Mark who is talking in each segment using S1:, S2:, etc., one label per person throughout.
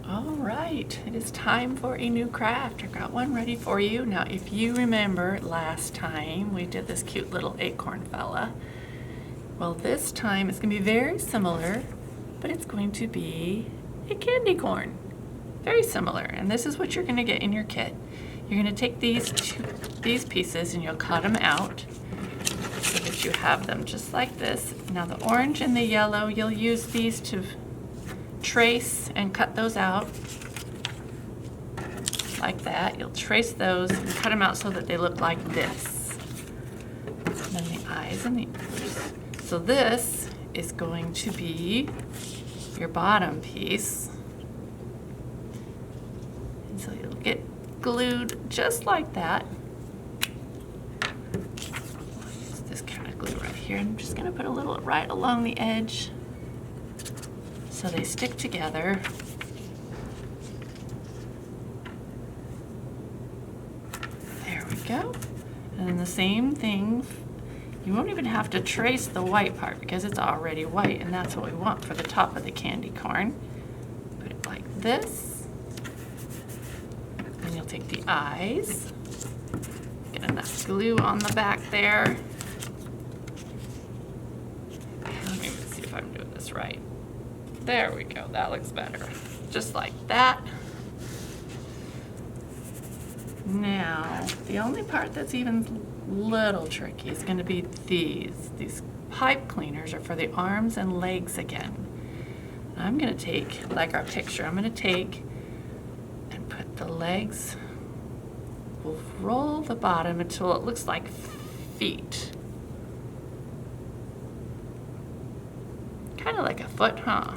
S1: All right, it is time for a new craft. I got one ready for you. Now, if you remember last time we did this cute little acorn fella, well, this time it's gonna be very similar, but it's going to be a candy corn. Very similar, and this is what you're gonna get in your kit. You're gonna take these pieces and you'll cut them out so that you have them just like this. Now the orange and the yellow, you'll use these to trace and cut those out like that. You'll trace those and cut them out so that they look like this. And then the eyes and the ears. So this is going to be your bottom piece. And so you'll get glued just like that. I'll use this kind of glue right here. I'm just gonna put a little right along the edge so they stick together. There we go. And then the same thing, you won't even have to trace the white part because it's already white, and that's what we want for the top of the candy corn. Put it like this. And you'll take the eyes, get enough glue on the back there. Let me see if I'm doing this right. There we go, that looks better. Just like that. Now, the only part that's even a little tricky is gonna be these. These pipe cleaners are for the arms and legs again. I'm gonna take, like our picture, I'm gonna take and put the legs, we'll roll the bottom until it looks like feet. Kind of like a foot, huh?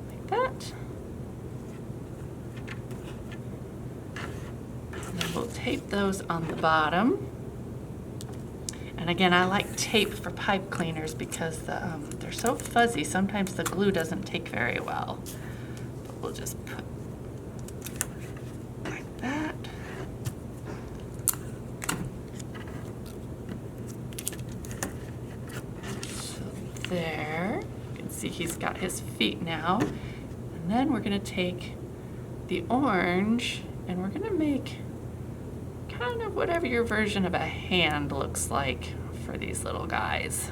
S1: Like that. And then we'll tape those on the bottom. And again, I like tape for pipe cleaners because they're so fuzzy, sometimes the glue doesn't take very well. But we'll just put like that. So there, you can see he's got his feet now. And then we're gonna take the orange and we're gonna make kind of whatever your version of a hand looks like for these little guys.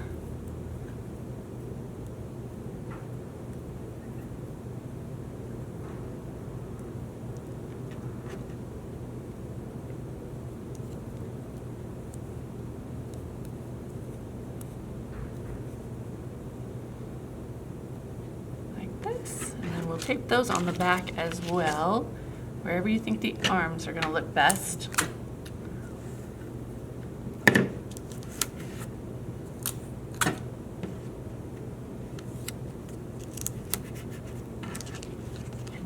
S1: Like this. And then we'll tape those on the back as well, wherever you think the arms are going to look best.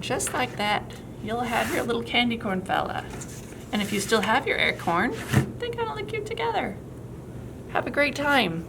S1: Just like that, you'll have your little candy corn fella. And if you still have your acorn, they kind of look cute together. Have a great time.